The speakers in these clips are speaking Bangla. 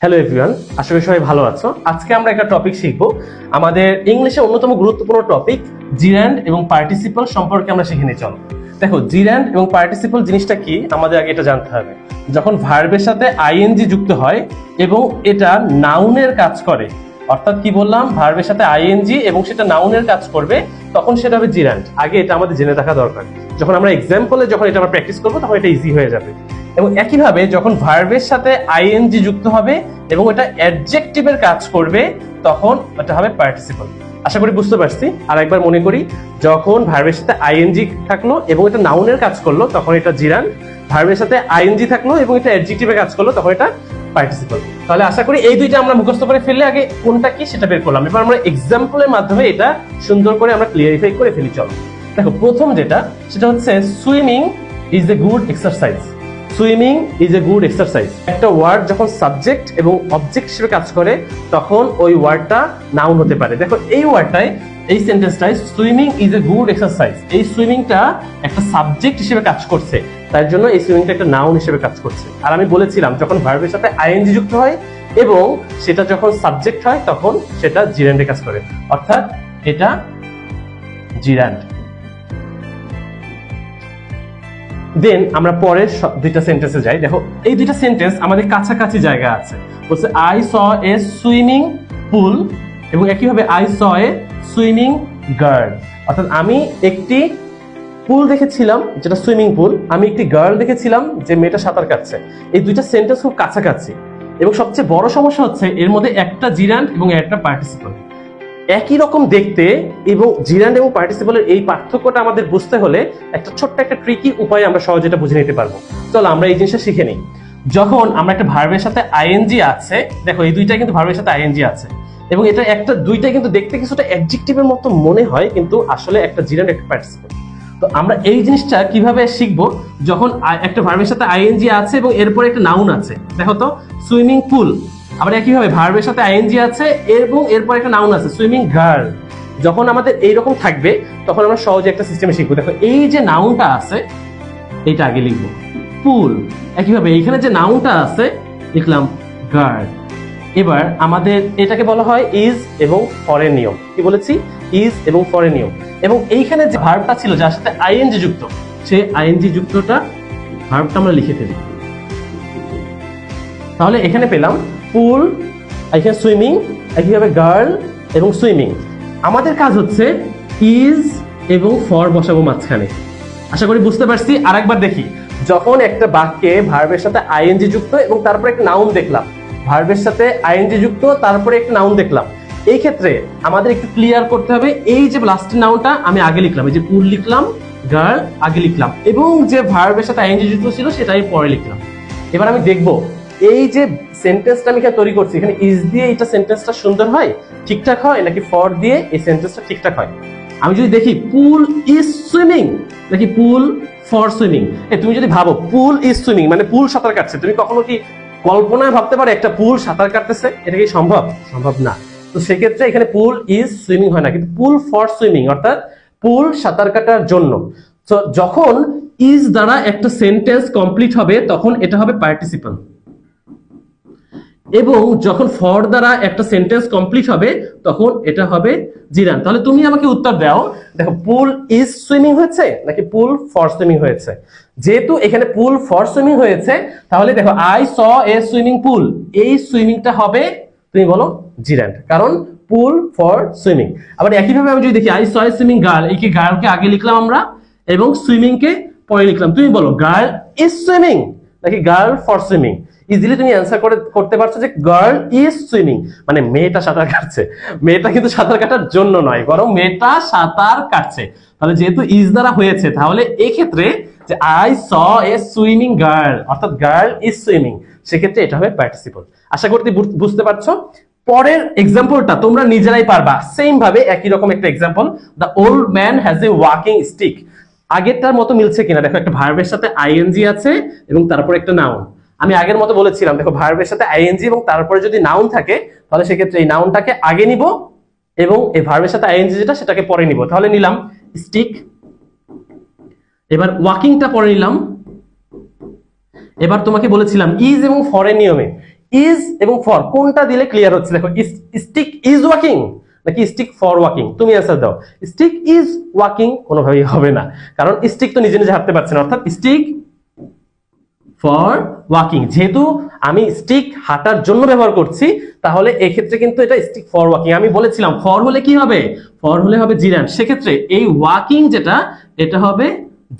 হ্যালো এভরিওয়ান, আশা করি সবাই ভালো আছো। আজকে আমরা একটা টপিক শিখবো। আমাদের ইংলিশে অন্যতম গুরুত্বপূর্ণ টপিক জিরান্ড এবং পার্টিসিপল সম্পর্কে আমরা শিখে নিই। চলো দেখো, জিরান্ড এবং পার্টিসিপল জিনিসটা কি আমাদের আগে এটা জানতে হবে। যখন ভার্বের সাথে আইএনজি যুক্ত হয় এবং এটা নাউনের কাজ করে, অর্থাৎ কি বললাম, ভার্বের সাথে আইএনজি এবং সেটা নাউনের কাজ করবে, তখন সেটা হবে জিরান্ড। আগে এটা আমাদের জেনে থাকা দরকার। যখন আমরা এক্সাম্পলে যখন এটা আমরা প্র্যাকটিস করবো তখন এটা ইজি হয়ে যাবে। এবং একইভাবে যখন ভার্বের সাথে আইএনজি যুক্ত হবে এবং এটা অ্যাডজেক্টিভের কাজ করবে, তখন এটা হবে পার্টিসিপল। আশা করি বুঝতে পারছি। আর একবার মনে করি, যখন ভার্বের সাথে আইএনজি থাকলো এবং এটা নাউনের কাজ করলো তখন এটা জিরান্ড। ভার্বের সাথে আইএনজি থাকলো এবং এটা অ্যাডজেক্টিভের কাজ করলো তখন এটা পার্টিসিপল। তাহলে আশা করি এই দুইটা আমরা মুখস্থ করে ফেললে আগে কোনটা কি সেটা বের করলাম। এবার আমরা এক্সাম্পলের মাধ্যমে এটা সুন্দর করে আমরা ক্লিয়ারিফাই করে ফেলি। চলো দেখো, প্রথম যেটা সেটা হচ্ছে swimming is a good exercise. Swimming is a good exercise. একটা ওয়ার্ড যখন সাবজেক্ট এবং অবজেক্ট হিসেবে কাজ করে তখন ওই ওয়ার্ডটা নাউন হতে পারে। দেখো এই ওয়ার্ডটায়, এই সেন্টেন্সটায় swimming is a good exercise, এই সুইমিংটা একটা সাবজেক্ট হিসেবে কাজ করছে, তার জন্য এই সুইমিংটা একটা নাউন হিসেবে কাজ করছে। আর আমি বলেছিলাম যখন ভার্বের সাথে আইএনজি যুক্ত হয় এবং সেটা যখন সাবজেক্ট হয় তখন সেটা জিরান্ডে কাজ করে, অর্থাৎ এটা জিরান্ড। দেন আমরা পরের দুইটা সেন্টেন্সে যাই। দেখো এই দুইটা সেন্টেন্স আমাদের কাছাকাছি জায়গা আছে। বলছে I saw A swimming pool এবং একইভাবে I saw A swimming girl, অর্থাৎ আমি একটি পুল দেখেছিলাম যেটা সুইমিং পুল, আমি একটি গার্ল দেখেছিলাম যে মেয়েটা সাঁতার কাটছে। এই দুইটা সেন্টেন্স খুব কাছাকাছি এবং সবচেয়ে বড় সমস্যা হচ্ছে এর মধ্যে একটা জিরান্ড এবং একটা পার্টিসিপল। একই রকম দেখতে এবং জিরান্ড এবং পার্টিসিপলের এই পার্থক্যটা আমাদের বুঝতে হলে একটা ছোট্ট একটা ট্রিকি উপায় আমরা সহজে এটা বুঝে নিতে পারবো। চলো আমরা এই জিনিসটা শিখে নিই। যখন আমরা একটা ভার্বের সাথে আইএনজি আছে, দেখো এই দুইটাই কিন্তু ভার্বের সাথে আইএনজি আছে এবং এটা একটা দুইটাই কিন্তু দেখতে কিছুটা অ্যাডজেক্টিভের মতো মনে হয়, কিন্তু আসলে একটা জিরান্ড একটা পার্টিসিপল। তো আমরা এই জিনিসটা কিভাবে শিখবো, যখন একটা ভার্বের সাথে আইএনজি আছে এবং এরপরে একটা নাউন আছে। দেখো তো, সুইমিং পুল, আবার একইভাবে ভার্বের সাথে আইএনজি আছে এবং এরপর একটা নাউন আছে সুইমিং গার্ল। যখন আমাদের এইরকম থাকবে তখন আমরা সহজে একটা সিস্টেমে শিখবো। দেখো এই যে নাউনটা আছে এইটা আগে লিখবো পুল, একইভাবে এইখানে যে নাউনটা আছে লিখলাম গার্ল। এবার আমাদের এটাকে বলা হয় ইজ এবং ফরের নিয়ম। কি বলেছি? ইজ এবং ফরের নিয়ম। এবং এইখানে যে ভার্বটা ছিল যার সাথে আইএনজি যুক্ত, সেই আইএনজি যুক্তটা ভার্বটা আমরা লিখে ফেলি। তাহলে এখানে পেলাম পুল, এখানে সুইমিং, একইভাবে গার্ল এবং সুইমিং। আমাদের কাজ হচ্ছে ইজ এবং ফর বসাবো মাঝখানে। আশা করি বুঝতে পারছি। আরেকবার দেখি, যখন একটা বাক্যে ভার্বের সাথে আইএনজি যুক্ত এবং তারপরে একটা নাউন দেখলাম, ভার্বের সাথে আইএনজি যুক্ত তারপরে একটা নাউন দেখলাম, এই ক্ষেত্রে আমাদের একটু ক্লিয়ার করতে হবে এই যে লাস্টের নাউনটা আমি আগে লিখলাম, এই যে পুল লিখলাম, গার্ল আগে লিখলাম এবং যে ভার্বের সাথে আইএনজি যুক্ত ছিল সেটাই পরে লিখলাম। এবার আমি দেখবো এই যে সেন্টেন্সটা আমি এখানে তৈরি করছি, এখানে ইজ দিয়ে এটা সেন্টেন্সটা সুন্দর হয়, ঠিকঠাক হয়, নাকি ফর দিয়ে এই সেন্টেন্সটা ঠিকঠাক হয়। আমি যদি দেখি পুল ইজ সুইমিং নাকি পুল ফর সুইমিং, তুমি যদি ভাবো পুল ইজ সুইমিং মানে পুল সাঁতার কাটছে, তুমি কখনো কি কল্পনায় ভাবতে পারো একটা পুল সাঁতার কাটতেছে? এটা কি সম্ভব? সম্ভব না। তো সেক্ষেত্রে এখানে পুল ইজ সুইমিং হয় না, কিন্তু পুল ফর সুইমিং, অর্থাৎ পুল সাঁতার কাটার জন্য। তো যখন ইজ দ্বারা একটা সেন্টেন্স কমপ্লিট হবে তখন এটা হবে পার্টিসিপল, এবং যখন ফর দ্বারা একটা সেন্টেন্স কমপ্লিট হবে তখন এটা হবে জিরান্ড। তাহলে তুমি আমাকে উত্তর দাও, দেখো পুল ইজ সুইমিং হয়েছে নাকি পুল ফর সুইমিং হয়েছে? যেহেতু এখানে পুল ফর সুইমিং হয়েছে তাহলে দেখো I saw A swimming pool, এই সুইমিংটা হবে তুমি বলো জিরান্ড, কারণ পুল ফর সুইমিং। আবার একইভাবে আমি যদি দেখি I saw A swimming girl, এই কি গার্লকে আগে লিখলাম আমরা এবং সুইমিংকে পরে লিখলাম, তুমি বলো গার্ল ইজ সুইমিং নাকি গার্ল ফর সুইমিং? ইজিলি তুমি অ্যান্সার করতে পারছো যে গার্ল ইজ সুইমিং মানে মেয়েটা সাঁতার কাটছে। মেয়েটা কিন্তু সাঁতার কাটার জন্য নয়, বরং মেয়েটা সাঁতার কাটছে। তাহলে যেহেতু ইজ দ্বারা হয়েছে তাহলে এই ক্ষেত্রে যে I saw A swimming girl অর্থাৎ গার্ল ইজ সুইমিং, সেক্ষেত্রে এটা হবে পার্টিসিপল। আশা করতে বুঝতে পারছো। পরের এক্সাম্পলটা তোমরা নিজেরাই পারবা সেম ভাবে, একই রকম একটা example, the old man has a walking stick. আগেরটার মতো মিলছে কিনা দেখো, একটা ভার্বের সাথে আইএনজি আছে এবং তারপর একটা নাউন। আমি আগের মতো বলেছিলাম দেখো, ভার্বের সাথে আইএনজি এবং তারপরে যদি নাউন থাকে তাহলে সেক্ষেত্রে এই নাউনটাকে আগে নিব এবং এই ভার্বের সাথে আইএনজি যেটা সেটাকে পরে নিব। তাহলে নিলাম স্টিক, এবার ওয়াকিংটা পরে নিলাম। এবার তোমাকে বলেছিলাম ইজ এবং ফরের নিয়মে ইজ এবং ফর কোনটা দিলে ক্লিয়ার হচ্ছে? দেখো স্টিক ইজ ওয়াকিং নাকি স্টিক ফর ওয়াকিং, তুমি অ্যান্সার দাও। স্টিক ইজ ওয়াকিং কোনোভাবেই হবে না, কারণ স্টিক তো নিজে নিজে হাঁটতে পারছে না, অর্থাৎ স্টিক ফর ওয়াকিং। যেহেতু আমি স্টিক হাঁটার জন্য ব্যবহার করছি, তাহলে এক্ষেত্রে কিন্তু এটা স্টিক ফর ওয়াকিং। আমি বলেছিলাম ফর হলে কি হবে? ফর হলে হবে জিরান্ড, সেক্ষেত্রে এই ওয়াকিং যেটা এটা হবে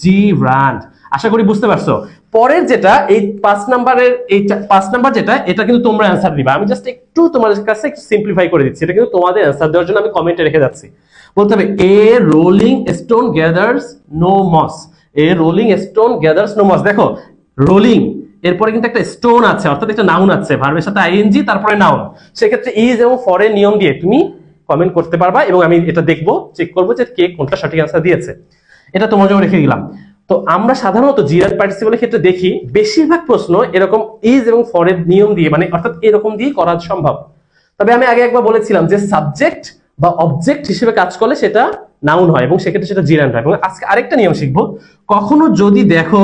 জিরান্ড। আশা করি বুঝতে পারছো। পরের যেটা এই 5 নাম্বারের এই 5 নাম্বার যেটা, এটা কিন্তু তোমরা অ্যান্সার দিবা। আমি জাস্ট একটু তোমাদের কাছে একটু সিম্পলিফাই করে দিচ্ছি, এটা কিন্তু তোমাদের অ্যান্সার দেওয়ার জন্য আমি কমেন্টে রেখে যাচ্ছি। বলতে হবে a rolling stone gathers no moss. A rolling stone gathers no moss. দেখো রোলিং এরপরে কিন্তু একটা স্টোন আছে, অর্থাৎ একটা নাউন আছে, ভার্বের সাথে আইএনজি তারপরে নাউন। সেক্ষেত্রে ইজ এবং ফরের নিয়ম দিয়ে তুমি কমেন্ট করতে পারবা এবং আমি এটা দেখবো, চেক করবো যে কে কোনটা সঠিক অ্যান্সার দিয়েছে। এটা তোমার জন্য রেখে দিলাম। তো আমরা সাধারণত জিরান্ড পার্টিসিপলের ক্ষেত্রে দেখি বেশিরভাগ প্রশ্ন এরকম ইজ এবং ফরের নিয়ম দিয়ে, মানে অর্থাৎ এরকম দিয়ে করা সম্ভব। তবে আমি আগে একবার বলেছিলাম যে সাবজেক্ট বা অবজেক্ট হিসেবে কাজ করলে সেটা নাউন হয় এবং সেক্ষেত্রে সেটা জিরান্ড হয়। এবং আজকে আরেকটা নিয়ম শিখবো, কখনো যদি দেখো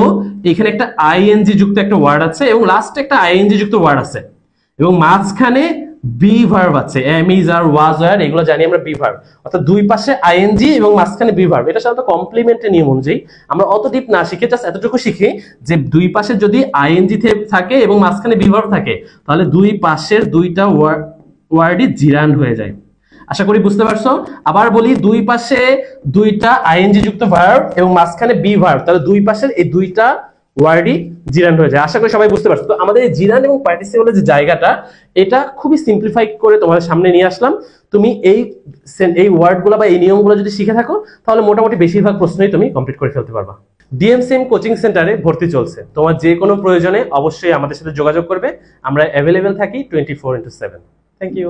এখানে একটা আইএনজি যুক্ত একটা ওয়ার্ড আছে এবং লাস্টে একটা আইএনজি যুক্ত ওয়ার্ড আছে এবং মাঝখানে বি ভার্ব আছে, এম ইজ আর ওয়াজ আর, এগুলো জানি আমরা বি ভার্ব, অর্থাৎ দুই পাশে আইএনজি এবং মাঝখানে বি ভার্ব। এটা সাধারণত কমপ্লিমেন্টের নিয়ম অনুযায়ী, আমরা অত ডিপ না শিখে জাস্ট এতটুকু শিখি যে দুই পাশে যদি আইএনজি থাকে এবং মাঝখানে বি ভার্ব থাকে, তাহলে দুই পাশের দুইটা ওয়ার্ডই জিরান্ড হয়ে যায়। আশা করি বুঝতে পারছো। আবার বলি, দুই পাশে দুইটা আইএনজি যুক্ত ভার্ব এবং মাঝখানে বি ভার্ব, তাহলে দুই পাশের এই দুইটা ওয়ার্ডই জিরান্ড হয়ে যায়। আশা করি সবাই বুঝতে পারছো। তো আমাদের এই জিরান্ড এবং পার্টিসিপলের যে জায়গাটা, এটা খুবই সিম্পলিফাই করে তোমাদের সামনে নিয়ে আসলাম। তুমি এই ওয়ার্ডগুলো বা এই নিয়মগুলো যদি শিখে থাকো, তাহলে মোটামুটি বেশিরভাগ প্রশ্নই তুমি কমপ্লিট করে ফেলতে পারবা। ডিএমসিএম কোচিং সেন্টারে ভর্তি চলছে, তোমার যে কোনো প্রয়োজনে অবশ্যই আমাদের সাথে যোগাযোগ করবে। আমরা অ্যাভেলেবেল থাকি 24/7। Thank you.